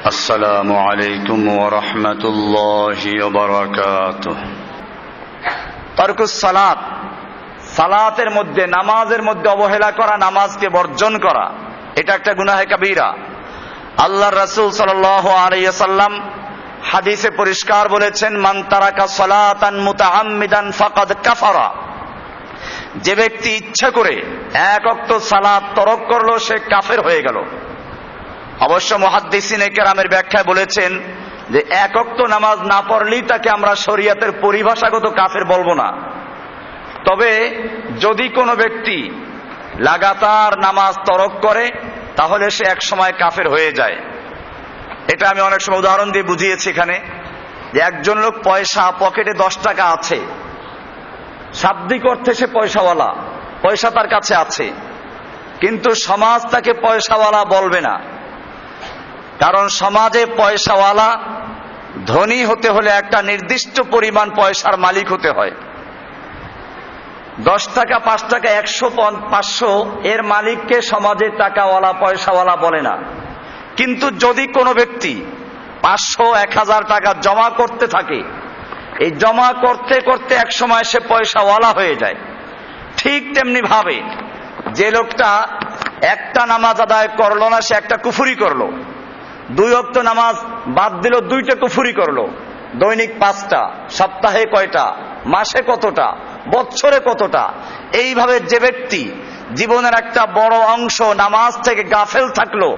আসসালামু আলাইকুম ওয়া রাহমাতুল্লাহি ওয়া বারাকাতুহু। তারকুস সালাত, সালাতের মধ্যে, নামাজের মধ্যে অবহেলা করা, নামাজকে বর্জন করা, এটা একটা গুনাহে কাবীরা। আল্লাহর রাসূল সাল্লাল্লাহু আলাইহি ওয়াসাল্লাম হাদিসে পরিষ্কার বলেছেন, মান তারাকা সালাতান মুতাআম্মিদান ফাকাদ কাফারা। যে ব্যক্তি ইচ্ছা করে এক ওয়াক্ত সালাত তরক করলো, সে কাফের হয়ে গেল। অবশ্য মুহাদ্দিসিনে কেরামের ব্যাখ্যায় বলেছেন যে এক ওয়াক্ত নামাজ না পড়লেই তাকে আমরা শরীয়তের পরিভাষাগত কাফের বলবো না। তবে যদি কোনো ব্যক্তি লাগাতার নামাজ তরক করে, তাহলে সে এক সময় কাফের হয়ে যায়। এটা আমি অনেক সময় উদাহরণ দিয়ে বুঝিয়েছি এখানে, যে একজন লোক পয়সা, পকেটে 10 টাকা আছে, শাব্দিক অর্থে সে পয়সাওয়ালা, পয়সা তার কাছে আছে, কিন্তু সমাজ তাকে পয়সাওয়ালা বলবে না। কারণ সমাজে পয়সাওয়ালা, ধনী হতে হলে একটা নির্দিষ্ট পরিমাণ পয়সার মালিক হতে হয়। 10 টাকা, 5 টাকা, 100, 500 এর মালিককে সমাজে টাকাওয়ালা, পয়সাওয়ালা বলে না। কিন্তু যদি কোনো ব্যক্তি 500, 1000 টাকা জমা করতে থাকে, এই জমা করতে করতে এক সময় সে পয়সাওয়ালা হয়ে যায়। ঠিক তেমনি ভাবে যে লোকটা একটা নামাজ আদায় করলো না, সে একটা কুফরি করলো। 2 ওয়াক্ত নামাজ বাদ দিল, 2টা কুফরি করলো। দৈনিক 5টা, সপ্তাহে কয়টা, মাসে কতটা, বছরে কতটা। এইভাবে যে ব্যক্তি জীবনের একটা বড় অংশ নামাজ থেকে গাফেল থাকলো,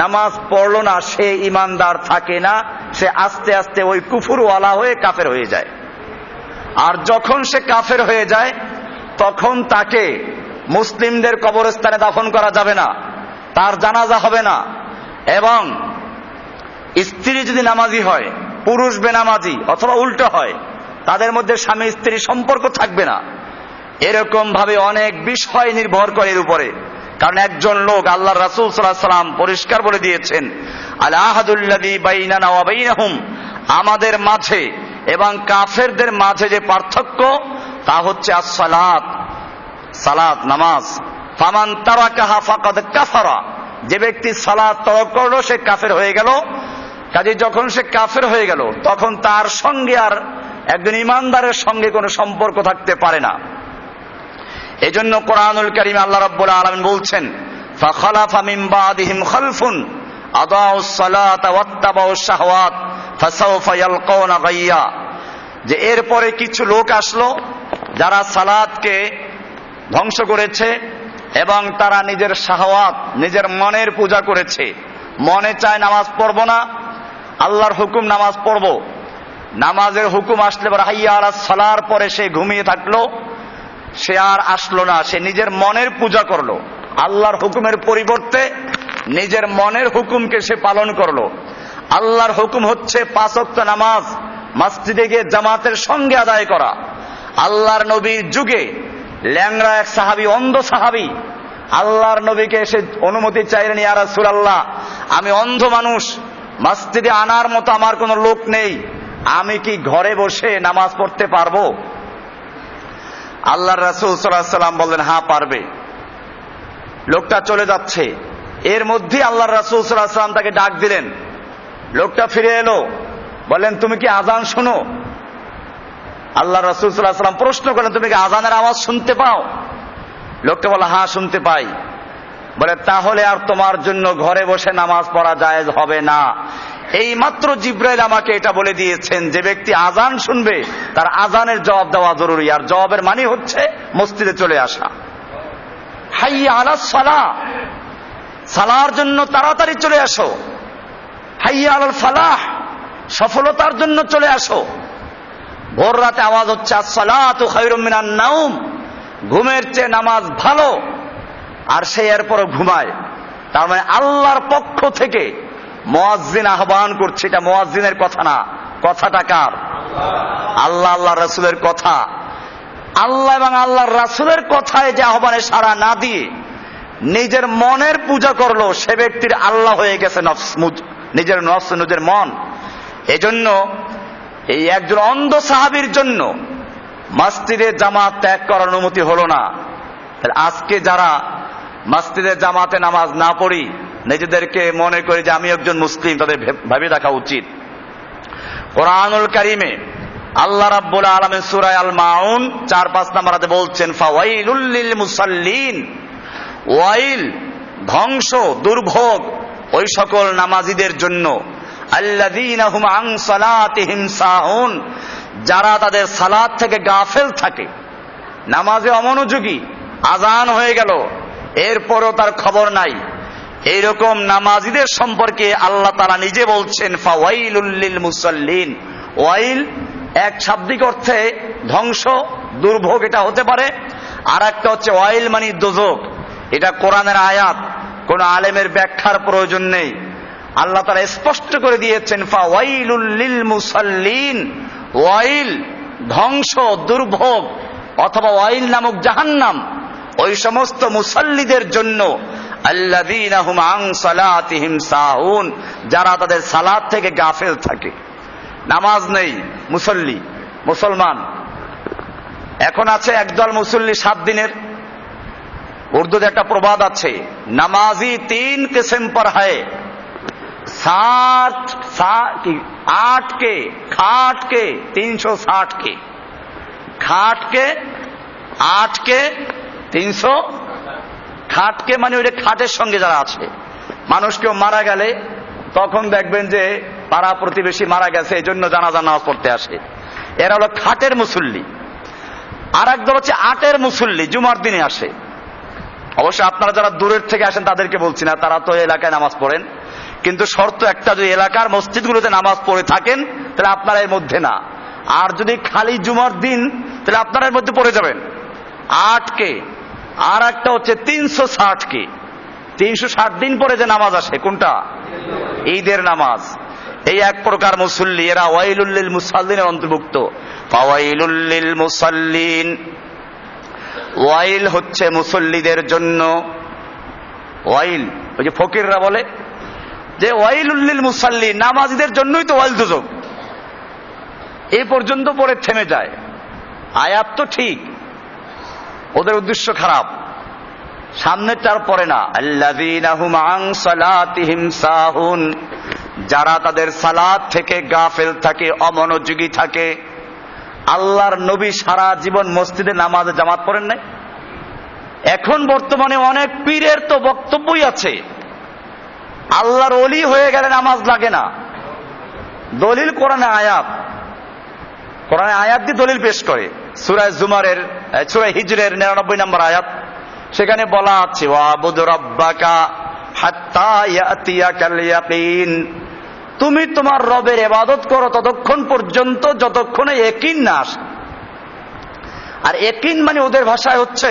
নামাজ পড়লো না, সে ইমানদার থাকে না, সে আস্তে আস্তে ওই কুফরওয়ালা হয়ে কাফের হয়ে যায়। আর যখন সে কাফের হয়ে যায়, তখন তাকে মুসলিমদের কবরস্থানে দাফন করা যাবে না, তার জানাজা হবে না। এবং স্ত্রী যদি নামাজি হয়, পুরুষ বেনামাজি অথবা উল্টো হয়, তাদের মধ্যে স্বামী স্ত্রী সম্পর্ক থাকবে না। এরকম ভাবে অনেক বিষয় নির্ভর করে এর উপরে। কারণ একজন লোক, আল্লাহর রাসূল সাল্লাল্লাহু আলাইহি ওয়াসাল্লাম পরিষ্কার বলে দিয়েছেন, আল আহাদুল্লাযী বাইনানা ওয়া বাইনাহুম, আমাদের মাঝে এবং কাফেরদের মাঝে যে পার্থক্য, তা হচ্ছে as-সালাত, সালাত, নামাজ। ফামান তারাকাহা ফাকাদ কাফারা, যে ব্যক্তি সালাত তরক করলো, সে কাফের হয়ে গেল। কাজে যখন সে কাফের হয়ে গেল, তখন তার সঙ্গে আর একজন ইমানদারের সঙ্গে কোনো সম্পর্ক থাকতে পারে না। এজন্য কোরআনুল কারীমে আল্লাহ রাব্বুল আলামিন বলছেন, ফাখালাফা মিন বাদিহিম খালফুন আদাউস সালাতা ওয়াত্তাবাউশ শাহওয়াত ফাসাউফা ইয়ালকাউনা গাইয়া, যে এরপরে কিছু লোক আসলো যারা সালাতকে ধ্বংস করেছে এবং তারা নিজের শাহওয়াত, নিজের মনের পূজা করেছে। মনে চায় নামাজ পড়বো না, আল্লাহর হুকুম নামাজ পড়বো, নামাজের হুকুম আসলে হাইয়া আলাস সালার পরে সে ঘুমিয়ে থাকলো, সে আর আসলো না, সে নিজের মনের পূজা করলো। আল্লাহর হুকুমের পরিবর্তে নিজের মনের হুকুমকে সে পালন করলো। আল্লাহর হুকুম হচ্ছে 5 ওয়াক্ত নামাজ মসজিদে গিয়ে জামাতের সঙ্গে আদায় করা। আল্লাহর নবীর যুগে ল্যাংড়া এক সাহাবী, অন্ধ সাহাবী, আল্লাহর নবীকে এসে অনুমতি চাইলেন, ইয়া রাসূলুল্লাহ, আমি অন্ধ মানুষ, মসজিদে আনার মতো আমার কোনো লোক নেই, আমি কি ঘরে বসে নামাজ পড়তে পারবো? আল্লাহর রাসূল সাল্লাল্লাহু আলাইহি ওয়াসাল্লাম বললেন, হ্যাঁ পারবে। লোকটা চলে যাচ্ছে, এর মধ্যে আল্লাহর রাসূল সাল্লাল্লাহু আলাইহি ওয়াসাল্লাম তাকে ডাক দিলেন। লোকটা ফিরে এলো, বললেন, তুমি কি আযান শোনো? আল্লাহর রাসূল সাল্লাল্লাহু আলাইহি ওয়াসাল্লাম প্রশ্ন করলেন, তুমি কি আযানের আওয়াজ শুনতে পাও? লোকটা বলে, হ্যাঁ শুনতে পাই। বলে, তাহলে আর তোমার জন্য ঘরে বসে নামাজ পড়া জায়েজ হবে না। এই মাত্র জিবরাইল আমাকে এটা বলে দিয়েছেন, যে ব্যক্তি আযান শুনবে তার আযানের জবাব দেওয়া জরুরি, আর জবাবের মানে হচ্ছে মসজিদে চলে আসা। হাইয়া আলাস সালাহ, সালার জন্য তাড়াতাড়ি চলে আসো। হাইয়া আলাল ফালাহ, সফলতার জন্য চলে আসো। ভোর রাতে আওয়াজ হচ্ছে, আস-সালাতু খায়রুম মিনান নাওম, ঘুমের চেয়ে নামাজ ভালো, আর সে এরপরও ঘুমায়। তার মানে আল্লাহর পক্ষ থেকে মুয়াজ্জিন আহ্বান করছে। এটা মুয়াজ্জিনের কথা না, কথাটা কার? আল্লাহ, আল্লাহ রাসূলের কথা। আল্লাহ এবং আল্লাহর রাসূলের কথায় যে আহ্বানে সাড়া না দিয়ে নিজের মনের পূজা করলো, সে ব্যক্তির আল্লাহ হয়ে গেছে নফস, নিজের নফস, নিজের মন। এজন্য এই একজন অন্ধ সাহাবীর জন্য মসজিদে জামাত ত্যাগ করার অনুমতি হলো না। আজকে যারা মসজিদে জামাতে নামাজ না পড়ি, নিজেদেরকে মনে করে যে আমি একজন মুসলিম, তাদের ভেবে দেখা উচিত। কোরআনুল কারীমে আল্লাহ রাব্বুল আলামিন সূরা আল মাউন 4-5 নম্বরে বলছেন, ফাওয়াইলুল লিল মুসাল্লিন, ওয়াইল ধ্বংস দুর্ভোগ ওই সকল নামাজীদের জন্য, আল্লাযীনা হুম আন সালাতিহিম সাহুন, যারা তাদের সালাত থেকে গাফেল থাকে, নামাজে অমনোযোগী, আজান হয়ে গেল এরপরও তার খবর নাই, এইরকম নামাজীদের সম্পর্কে আল্লাহ তাআলা নিজে বলছেন ফাওয়াইলুল লিল মুসাল্লিন। ওয়াইল এক শাব্দিক অর্থে ধ্বংস দুর্ভোগ এটা হতে পারে, আর একটা হচ্ছে ওয়াইল মানে দোজখ। এটা কোরআনের আয়াত, কোন আলেমের ব্যাখ্যার প্রয়োজন নেই। আল্লাহ তাআলা স্পষ্ট করে দিয়েছেন ফাওয়াইলুল লিল মুসাল্লিন, ওয়াইল ধ্বংস দুর্ভোগ অথবা ওয়াইল নামক জাহান্নাম ওই সমস্ত মুসাল্লিদের জন্য, আল্লাযীনা হুম আন সালাতিহিম সাহুন, যারা তাদের সালাত থেকে গাফেল থাকে। নামাজ নেই মুসল্লি, মুসলমান। এখন আছে একদল মুসল্লি 7 দিনের। উর্দুতে একটা প্রবাদ আছে, নামাজি 3 কিসম পর হ্যায়, 8 के खाट के 360 के, খাট কে 8 के 300, খাট কে মানে ওই খাটের সঙ্গে যারা আছে। মানুষ কেউ মারা গেলে তখন দেখবেন যে পাড়া প্রতিবেশী মারা গেছে, এই জন্য জানাজা নামাজ পড়তে আসে, এরা হলো খাটের মুসল্লি। আর একদল হচ্ছে 8-এর মুসল্লি, জুমার দিনে আসে। অবশ্য আপনারা যারা দূরের থেকে আসেন তাদেরকে বলছি না, তারা তো এলাকায় নামাজ পড়েন, কিন্তু শর্ত একটা, যদি এলাকার মসজিদগুলোতে নামাজ পড়ে থাকেন তাহলে আপনারা এর মধ্যে না, আর যদি খালি জুমার দিন তাহলে আপনারা এর মধ্যে পড়ে যাবেন। 8 কে, আর একটা হচ্ছে 360 কে, 360 দিন পরে যে নামাজ আসে, কোনটা? ঈদের নামাজ। এই এক প্রকার মুসল্লি, এরা ওয়াইলুল লিল মুসাল্লিনের অন্তর্ভুক্ত। ফাওয়াইলুল লিল মুসাল্লিন, ওয়াইল হচ্ছে মুসল্লিদের জন্য। ওয়াইল, ওই যে ফকিররা বলে যে ওয়াইলুল লিল মুসাল্লিন, নামাজীদের জন্যই তো ওয়াইল দুজক, এই পর্যন্ত পরে থেমে যায়। আয়াত তো ঠিক, ওদের উদ্দেশ্য খারাপ, সামনেরটার পরে না। আল্লাযীনা হুম আন সালাতিহিম সাহুন, যারা তাদের সালাত থেকে গাফেল থাকে, অমনোযোগী থাকে। আল্লাহর নবী সারা জীবন মসজিদে নামাজে জামাত পড়েন নাই? এখন বর্তমানে অনেক পীরের তো বক্তব্যই আছে আল্লাহর ওলি হয়ে গেলে নামাজ লাগে না। দলিল কোরআনে আয়াত, কোরআনে আয়াত দিয়ে দলিল পেশ করে। সূরা জুমারের, সূরা হিজরের 99 নম্বর আয়াত, সেখানে বলা আছে ওয়াবুদ রাব্বাকা হাত্তা ইয়াতিয়াকাল ইয়াকিন, তুমি তোমার রবের ইবাদত করো ততক্ষণ পর্যন্ত যতক্ষণে ইয়াকিন না আসে। আর ইয়াকিন মানে ওদের ভাষায় হচ্ছে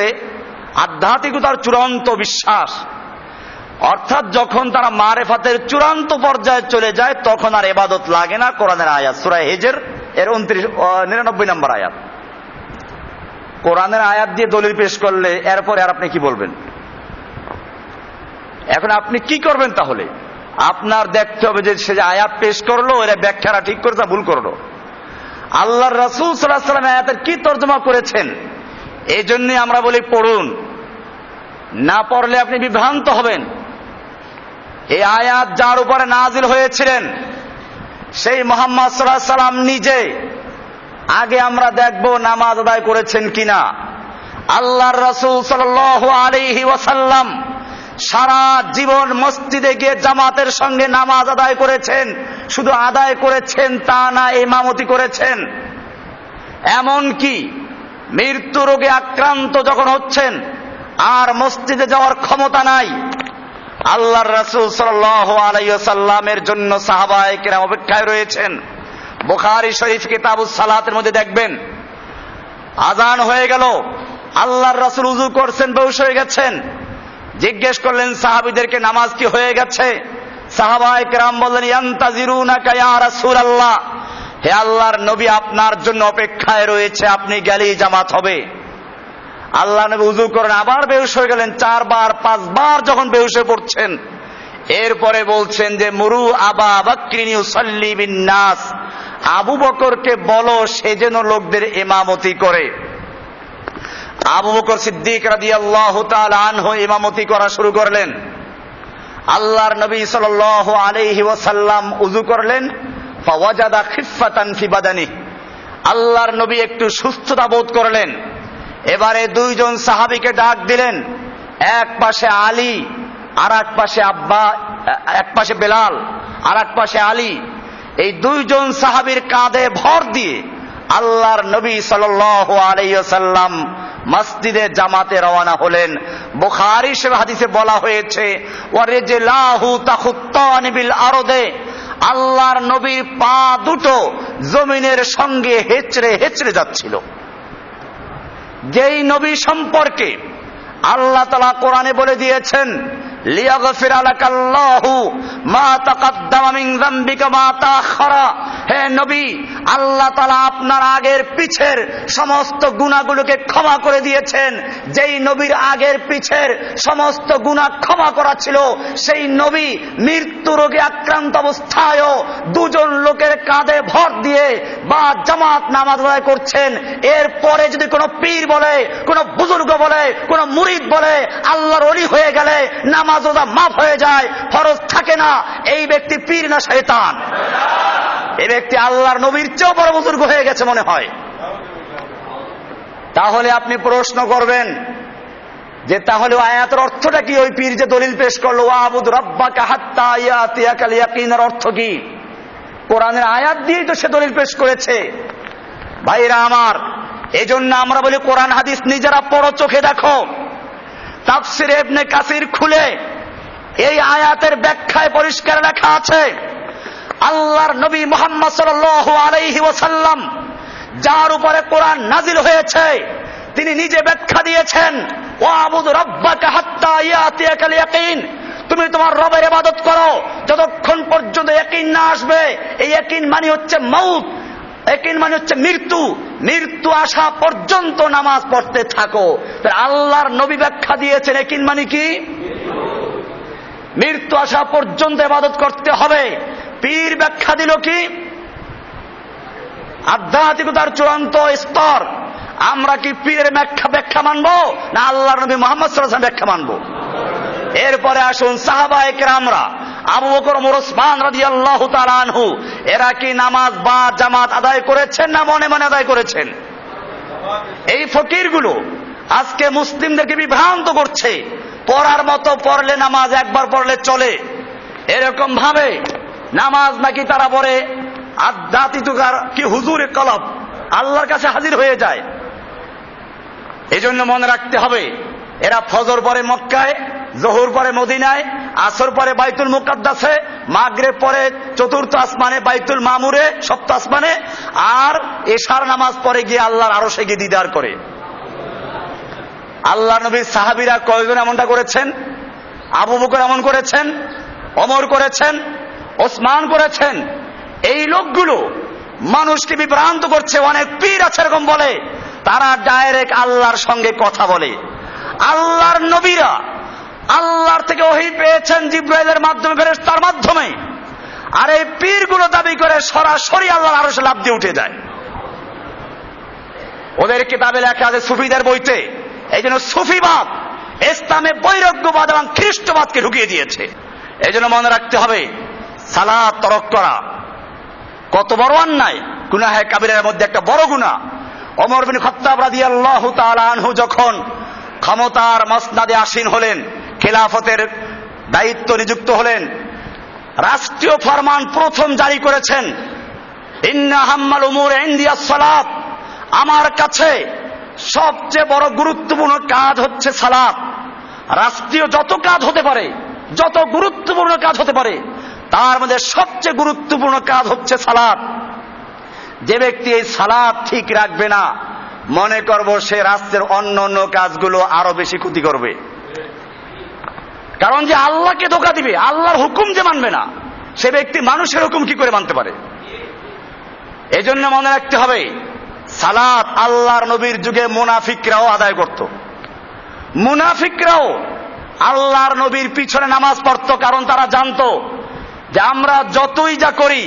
আধ্যাত্মিকতার চূড়ান্ত বিশ্বাস, অর্থাৎ যখন তারা মারেফাতের চূড়ান্ত পর্যায়ে চলে যায় তখন আর ইবাদত লাগে না। কোরআনের আয়াত, সূরা হিজর এর 99 নম্বর আয়াত। কোরআনের আয়াত দিয়ে দলিল পেশ করলে এরপরে আর আপনি কি বলবেন? এখন আপনি কি করবেন? তাহলে আপনার দেখতে হবে যে সে যে আয়াত পেশ করলো এরা ব্যাখ্যাটা ঠিক করেছে ভুল করলো। আল্লাহর রাসূল সাল্লাল্লাহু আলাইহি ওয়াসাল্লাম আয়াতের কি তর্জমা করেছেন, এই জন্যই আমরা বলি পড়ুন, না পড়লে আপনি বিভ্রান্ত হবেন। এই আয়াত যার উপরে নাজিল হয়েছিলেন সেই মুহাম্মদ সাল্লাল্লাহু আলাইহি ওয়াসাল্লাম নিজে। আগে আমরা দেখব নামাজ আদায় করেছেন কিনা। আল্লাহর রাসূল সাল্লাল্লাহু আলাইহি ওয়াসাল্লাম সারা জীবন মসজিদে গিয়ে জামাতের সঙ্গে নামাজ আদায় করেছেন। শুধু আদায় করেছেন তা না, ইমামতি করেছেন। এমন কি মৃত্যু রোগে আক্রান্ত যখন হচ্ছেন আর মসজিদে যাওয়ার ক্ষমতা নাই, আল্লাহর রাসূল সাল্লাল্লাহু আলাইহি ওয়াসাল্লামের জন্য সাহাবায়ে কেরাম অপেক্ষায় রয়েছেন। বুখারী শরীফ কিতাবুস সালাতের মধ্যে দেখবেন আজান হয়ে গেল, আল্লাহর রাসূল ওযু করছেন, বেহুশ হয়ে গেছেন। জিজ্ঞেস করলেন সাহাবীদেরকে নামাজ কি হয়ে গেছে? সাহাবায়ে কেরাম বললেন ইয়ান্তাজিরুনাকা ইয়া রাসূলুল্লাহ, হে আল্লাহর নবী আপনার জন্য অপেক্ষায় রয়েছে, আপনি গেলেই জামাত হবে। আল্লাহ নবী ওযু করেন, আবার বেহুশ হয়ে গেলেন। 4 বার 5 বার যখন বেহুশ হয়ে পড়ছেন, এরপরে বলছেন যে মুরু আবা বকরিন ইউসাল্লি বিন নাস, আবু বকরকে বলো সে যেন লোকদের ইমামতি করে। আবু বকর সিদ্দিক রাদিয়াল্লাহু তাআলা আনহু ইমামতি করা শুরু করলেন। আল্লাহর নবী সাল্লাল্লাহু আলাইহি ওয়াসাল্লাম উযু করলেন, ফাওয়াজাদা খিফাতান ফি বাদানিহি, আল্লাহর নবী একটু সুস্থতা বোধ করলেন। এবারে দুইজন সাহাবীকে ডাক দিলেন, এক পাশে আলী আর এক পাশে এক পাশে বেলাল আর এক পাশে আলী। এই দুইজন সাহাবীর কাঁধে ভর দিয়ে আল্লাহর নবী সাল্লাল্লাহু আলাইহি ওয়াসাল্লাম মসজিদে জামাতে রওনা হলেন। বুখারী শরীফ হাদিসে বলা হয়েছে, ওয়ারিজলাহু তাখুত্তানি বিল আরদে, আল্লাহর নবীর পা দুটো জমিনের সঙ্গে হেঁচড়ে হেঁচড়ে যাচ্ছিল। যেই নবী সম্পর্কে আল্লাহ তাআলা কোরআনে বলে দিয়েছেন, লিয়াগফিরা লাকাল্লাহু মা তাকাদ্দামা মিন যামবিকা মা তাআখারা, হে নবী, আল্লাহ তাআলা আপনার আগের পিছের সমস্ত গুনাহগুলোকে ক্ষমা করে দিয়েছেন। যেই নবীর আগের পিছের সমস্ত গুনাহ ক্ষমা করা ছিল, সেই নবী মৃত্যু রোগে আক্রান্ত অবস্থায়ও দুজন লোকের কাঁধে ভর দিয়ে বা জামাত নামাজ আদায় করছেন। এরপরে যদি কোনো পীর বলে, কোনো বুজুর্গ বলে, কোনো মুরিদ বলে আল্লাহর ওলি হয়ে গেলে নামাজ রোজা মাফ হয়ে যায়, ফরজ থাকে না, এই ব্যক্তি পীর না শয়তান? এই ব্যক্তি আল্লাহর নবীর চেয়েও বড় বুজুর্গ হয়ে গেছে মনে হয়। তাহলে আপনি প্রশ্ন করবেন যে তাহলে আয়াতের অর্থটা কি? ওই পীর যে দলিল পেশ করলো, ওয়াবুদ রাব্বাকা হাত্তা ইয়াতিয়াকাল ইয়াকিনের অর্থ কি? কোরআনের আয়াত দিয়েই তো সে দলিল পেশ করেছে। ভাইরা আমার, এজন্য আমরা বলি কোরআন হাদিস নিজেরা পড়ো, চোখে দেখো। তাফসির ইবনে কাসির খুলে এই আয়াতের ব্যাখ্যায় পরিষ্কার লেখা আছে, আল্লাহর নবী মুহাম্মদ সাল্লাল্লাহু আলাইহি ওয়াসাল্লাম যার উপরে কোরআন নাজিল হয়েছে তিনি নিজে ব্যাখ্যা দিয়েছেন, ওয়াবুদ রাব্বাকা হাত্তা ইয়াতিয়াকাল ইয়াকিন, তুমি তোমার রবের ইবাদত করো যতক্ষণ পর্যন্ত ইয়াকিন না আসবে। এই ইয়াকিন মানে হচ্ছে মউত, ইয়াকিন মানে হচ্ছে মৃত্যু। মৃত্যু আসা পর্যন্ত নামাজ পড়তে থাকো। আল্লাহর নবী ব্যাখ্যা দিয়েছেন ইয়াকিন মানে কি? মৃত্যু আসা পর্যন্ত ইবাদত করতে হবে। পীর ব্যাখ্যা দিল কি? আধ্যাত্মিকতার চূড়ান্ত স্তর। আমরা কি পীরের ব্যাখ্যা মানবো না আল্লাহর নবী মুহাম্মদ সাল্লাল্লাহু আলাইহি ওয়াসাল্লাম ব্যাখ্যা মানবো? এরপরে আসুন সাহাবায়ে কেরামরা, আবু বকর ওমর ওসমান রাদিয়াল্লাহু তাআলা আনহু, এরা কি নামাজ বা জামাত আদায় করেছেন না মনে মনে আদায় করেছেন? এই ফকিরগুলো আজকে মুসলিমদেরকে বিভ্রান্ত করছে। পড়ার মতো পড়লে নামাজ, একবার পড়লে চলে, এরকম ভাবে নামাজ নাকি তারা পড়ে আধ্যাত্মিকতার কি হুজুরে কলব, আল্লাহর কাছে হাজির হয়ে যায়। এজন্য মনে রাখতে হবে, এরা ফজর পরে মক্কায়, জোহর পরে মদিনায়, আসর পরে বাইতুল মুকাদ্দাসে, মাগরিব পরে চতুর্থ আসমানে বাইতুল মামুরে, সপ্ত আসমানে, আর এশার নামাজ পরে গিয়ে আল্লাহর আরশে গিয়ে দিদার করে। আল্লাহ নবীর সাহাবীরা কয়জন এমনটা করেছেন? আবু বকর এমন করেছেন, ওমর করেছেন, ওসমান করেছেন। এই লোকগুলো মানুষকে বিভ্রান্ত করছে। অনেক পীর আছে এরকম বলে, তারা ডাইরেক্ট আল্লাহর সঙ্গে কথা বলে। আল্লাহর নবীরা আল্লাহর থেকে ওহী পেয়েছেন জিবরাইলের মাধ্যমে, ফেরেশতার মাধ্যমে। আর এই পীরগুলো দাবি করে সরাসরি আল্লাহর আরশে লাফ দিয়ে উঠে যায়। ওদের কিতাবে লেখা আছে সুফিদের বইতে। এই জন্য সুফিবাদ ইসলামে বৈরাগ্যবাদ এবং খ্রিস্টবাদকে ঢুকিয়ে দিয়েছে। এই জন্য মনে রাখতে হবে, সালাত তরক করা কত বড় অন্যায়, গুনাহে কাবিরার মধ্যে একটা বড় গুনাহ। ওমর বিন খাত্তাব রাদিয়াল্লাহু তাআলা আনহু যখন ক্ষমতার মসনাদে আসীন হলেন, খেলাফতের দায়িত্ব নিযুক্ত হলেন, রাষ্ট্রীয় ফরমান প্রথম জারি করেছেন, ইন্না হাম্মাল উমুর ইনদিয়াস সালাত, আমার কাছে সবচেয়ে বড় গুরুত্বপূর্ণ কাজ হচ্ছে সালাত। রাষ্ট্রীয় যত কাজ হতে পারে, যত গুরুত্বপূর্ণ কাজ হতে পারে, তার মধ্যে সবচেয়ে গুরুত্বপূর্ণ কাজ হচ্ছে সালাত। যে ব্যক্তি এই সালাত ঠিক রাখবে না, মনে করব সে রাষ্ট্রের অন্য অন্য কাজগুলো আরো বেশি ক্ষতি করবে। কারণ যে আল্লাহকে ধোঁকা দিবে, আল্লাহর হুকুম যে মানবে না, সে ব্যক্তি মানুষের হুকুম কি করে মানতে পারে? এজন্য মনে রাখতে হবে, সালাত আল্লাহর নবীর যুগে মুনাফিকরাও আদায় করত। মুনাফিকরাও আল্লাহর নবীর পিছনে নামাজ পড়তো, কারণ তারা জানতো যে আমরা যতই যা করি,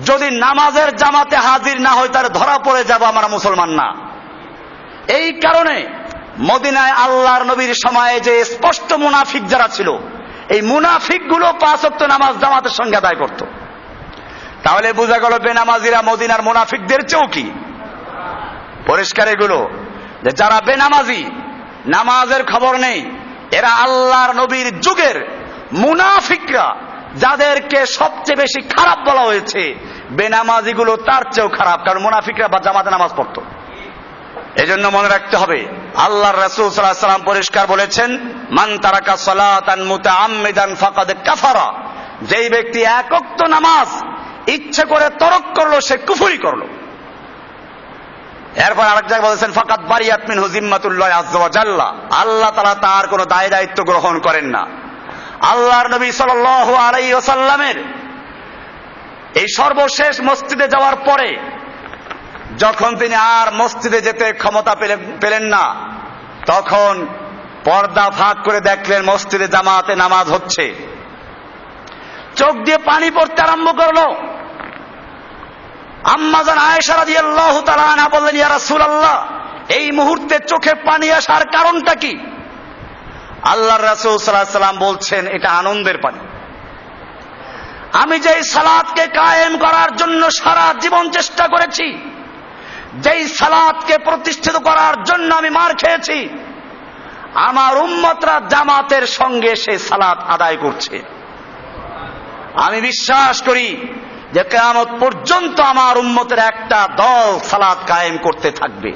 যদি নামাজের জামাতে হাজির না হয় তাহলে ধরা পড়ে যাব, আমরা মুসলমান না। এই কারণে মদিনায় আল্লাহর নবীর সময়ে যে স্পষ্ট মুনাফিক যারা ছিল, এই মুনাফিক গুলো 5 ওয়াক্ত নামাজ জামাতের সঙ্গে আদায় করত। তাহলে বোঝা গেল বেনামাজিরা মদিনার মুনাফিকদের চেয়েও কি পরিষ্কার এগুলো, যে যারা বেনামাজি, নামাজের খবর নেই, এরা আল্লাহর নবীর যুগের মুনাফিকরা, যাদেরকে সবচেয়ে বেশি খারাপ বলা হয়েছে, বেনামাজি গুলো তার চেয়েও খারাপ, কারণ মুনাফিকরা বা জামাতে নামাজ পড়তো। এজন্য মনে রাখতে হবে, আল্লাহর রাসূল সাল্লাল্লাহু আলাইহি ওয়াসাল্লাম পরিষ্কার বলেছেন, মান তারাকা সালাতান মুতাআম্মিদান ফাকাদ কাফারা, যেই ব্যক্তি এক ওয়াক্ত নামাজ ইচ্ছে করে তরক করলো সে কুফরি করলো। এরপর আরেক জায়গায় বলেছেন ফাকাদ বারিয়াত মিনহু জিম্মাতুল্লাহ আযজা ওয়া জাল্লা, আল্লাহ তাআলা তার কোনো দায় দায়িত্ব গ্রহণ করেন না। আল্লাহর নবী সাল্লাল্লাহু আলাইহি ওয়াসাল্লামের এই সর্বশেষ মসজিদে যাওয়ার পরে যখন তিনি আর মসজিদে যেতে ক্ষমতা পেলেন না, তখন পর্দা ফাঁক করে দেখলেন মসজিদে জামাতে নামাজ হচ্ছে। চোখ দিয়ে পানি পড়তে আরম্ভ করলো। আম্মা জান আয়েশা রাদিয়াল্লাহু তাআলা আনহা বললেন, ইয়া রাসূলুল্লাহ, এই মুহূর্তে চোখে পানি আসার কারণটা কি? আল্লাহর রাসূল সাল্লাল্লাহু আলাইহি ওয়াসাল্লাম বলছেন, এটা আনন্দের পানি। আমি যেই সালাতকে কায়েম করার জন্য সারা জীবন চেষ্টা করেছি, যেই সালাতকে প্রতিষ্ঠিত করার জন্য আমি মার খেয়েছি, আমার উম্মতরা জামাতের সঙ্গে সেই সালাত আদায় করছে। আমি বিশ্বাস করি যে কিয়ামত পর্যন্ত আমার উম্মতের একটা দল সালাত কায়েম করতে থাকবে।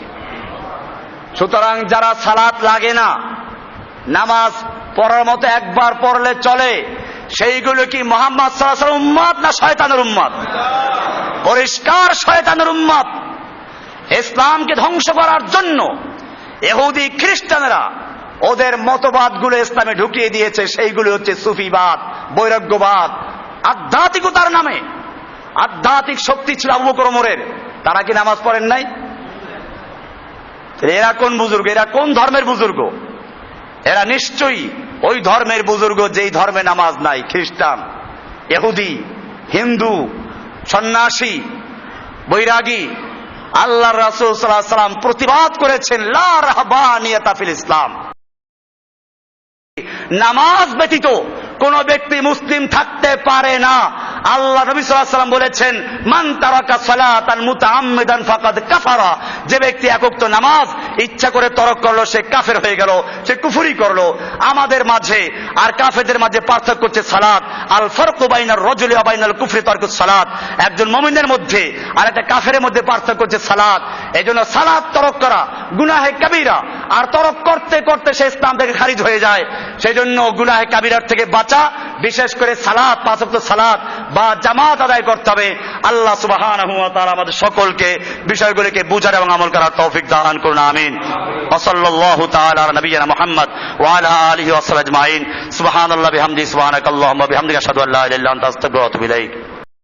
সুতরাং যারা সালাত লাগে না, নামাজ পড়ার মতো একবার পড়লে চলে, সেইগুলো কি মুহাম্মদ সাল্লাল্লাহু আলাইহি ওয়াসাল্লাম উম্মত না শয়তানের উম্মত? পরিষ্কার শয়তানের উম্মত। ইসলামকে ধ্বংস করার জন্য ইহুদি খ্রিস্টানেরা ওদের মতবাদগুলো ইসলামে ঢুকিয়ে দিয়েছে। সেইগুলো হচ্ছে সুফিবাদ, বৈরাগ্যবাদ, আধ্যাত্মিকতার নামে। আধ্যাত্মিক শক্তি ছিল আবু বকর ওমরের, তারা কি নামাজ পড়েন নাই? এরা কোন বুজুর্গ? এরা কোন ধর্মের বুজুর্গ? এরা নিশ্চয়ই ওই ধর্মের বুজুর্গ যেই ধর্মে নামাজ নাই। খ্রিস্টান, ইহুদি, হিন্দু, সন্ন্যাসী, বৈরাগী। আল্লাহর রাসূল সাল্লাল্লাহু আলাইহি ওয়াসাল্লাম প্রতিবাদ করেছেন, লা রাহবানিয়াতা ফিল ইসলাম, নামাজ ব্যতীত কোন ব্যক্তি মুসলিম থাকতে পারে না। আল্লাহ নবী সাল্লাল্লাহু আলাইহি ওয়াসাল্লাম বলেছেন, মান তারাকা সালাতান মুতাআম্মিদান ফাকাদ কাফারা, যে ব্যক্তি এক ওয়াক্ত নামাজ ইচ্ছা করে তরক করলো সে কাফের হয়ে গেল, সে কুফরি করলো। আমাদের মাঝে আর কাফেরদের মাঝে পার্থক্য হচ্ছে সালাত। আল ফারকু বাইনার রাজুলি ওয়া বাইনাল কুফরি তারকুস সালাত, একজন মুমিনের মধ্যে আর একটা কাফেরের মধ্যে পার্থক্য হচ্ছে সালাত। এজন্য সালাত তরক করা গুনাহে কাবীরা, আর তরক করতে করতে সে ইসলাম থেকে খারিজ হয়ে যায়। সেজন্য গুনাহে কাবীরার থেকে বাঁচা, বিশেষ করে সালাত, 5 ওয়াক্ত সালাত বা জামাত আদায় করতে হবে। আল্লাহ সুবহানাহু ওয়া তাআলা আমাদের সকলকে বিষয়গুলিকে বুঝার এবং আমল করার তৌফিক দান করুন, আমিন। ওয়া সাল্লাল্লাহু তাআলা আলা নবিয়িনা মুহাম্মদ ওয়া আলা আলিহি ওয়া সাহবিহি আজমাইন। সুবহানাল্লাহি বিহামদিহি, সুবহানাকাল্লাহুম্মা বিহামদিকা, আশহাদু আল্লা ইলাহা ইল্লা আনতা, আস্তাগফিরুকা ওয়া আতুবু ইলাইক।